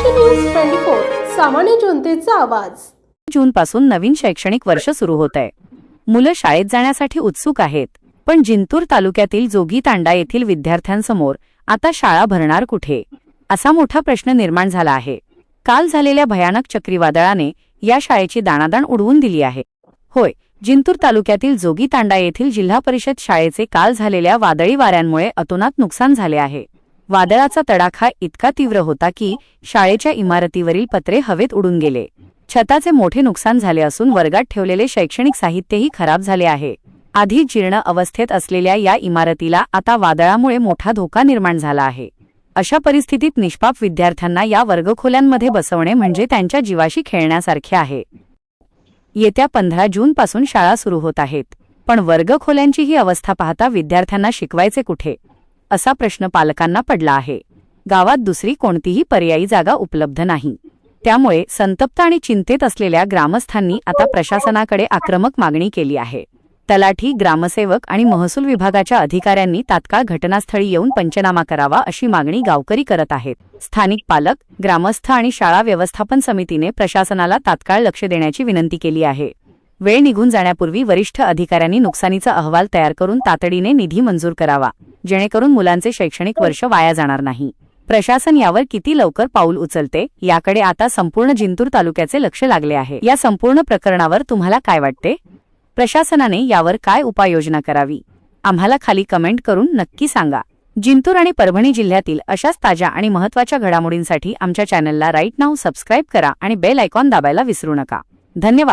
Maharashtra news 24 सामान्य जनतेचा आवाज। जून पासून नवीन शैक्षणिक वर्ष सुरू होत आहे। मुलं शाळेत जाण्यासाठी उत्सुक आहेत, पण जिंतूर तालुक्यातील जोगीतांडा येथील विद्यार्थ्यांसमोर आता शाळा भरणार कुठे असा मोठा प्रश्न निर्माण झाला आहे। काल झालेल्या भयानक चक्रीवादळाने या शाळेची दाणादाण उडवून दिली आहे। होय, जिंतूर तालुक्यातील जोगीतांडा येथील जिल्हा परिषद शाळेचे काल झालेल्या वादळी वाऱ्यांमुळे अतोनात नुकसान झाले आहे। वादळाचा तडाखा इतका तीव्र होता की शाळेच्या इमारतीवरील पत्रे हवेत उडून गेले। छताचे मोठे नुकसान झाले असून वर्गात ठेवलेले शैक्षणिक साहित्यही खराब झाले आहे। आधी जीर्ण अवस्थेत असलेल्या या इमारतीला आता वादळामुळे मोठा धोका निर्माण झाला आहे। अशा परिस्थितीत निष्पाप विद्यार्थ्यांना या वर्गखोल्यांमध्ये बसवणे म्हणजे त्यांच्या जीवाशी खेळण्यासारखे आहे। येत्या 15 जून पासून शाळा सुरू होत आहेत, पण वर्गखोल्यांची ही अवस्था पाहता विद्यार्थ्यांना शिकवायचे कुठे असा प्रश्न पालकांना पडला आहे। गावात दुसरी कोणतीही पर्यायी जागा उपलब्ध नाही, त्यामुळे संतप्त आणि चिंतेत असलेल्या ग्रामस्थांनी आता प्रशासनाकडे आक्रमक मागणी केली आहे। तलाठी, ग्रामसेवक आणि महसूल विभागाच्या अधिकाऱ्यांनी तात्काळ घटनास्थळी येऊन पंचनामा करावा अशी मागणी गावकरी करत आहेत। स्थानिक पालक, ग्रामस्थ आणि शाळा व्यवस्थापन समितीने प्रशासनाला तात्काळ लक्ष देण्याची विनंती केली आहे। वेळ निघून जाण्यापूर्वी वरिष्ठ अधिकाऱ्यांनी नुकसानीचा अहवाल तयार करून तातडीने निधी मंजूर करावा, जेणेकरून मुलांचे शैक्षणिक वर्ष वाया जाणार नाही। प्रशासन यावर किती लवकर पाऊल उचलते याकडे आता संपूर्ण जिंतूर तालुक्याचे लक्ष लागले आहे। या संपूर्ण प्रकरणावर तुम्हाला काय वाटते? प्रशासनाने यावर काय उपाययोजना करावी? आम्हाला खाली कमेंट करून नक्की सांगा। जिंतूर आणि परभणी जिल्ह्यातील अशाच ताज्या आणि महत्त्वाच्या घडामोडींसाठी आमच्या चॅनलला राईट नाऊ सबस्क्राइब करा आणि बेल आयकॉन दाबायला विसरू नका। धन्यवाद।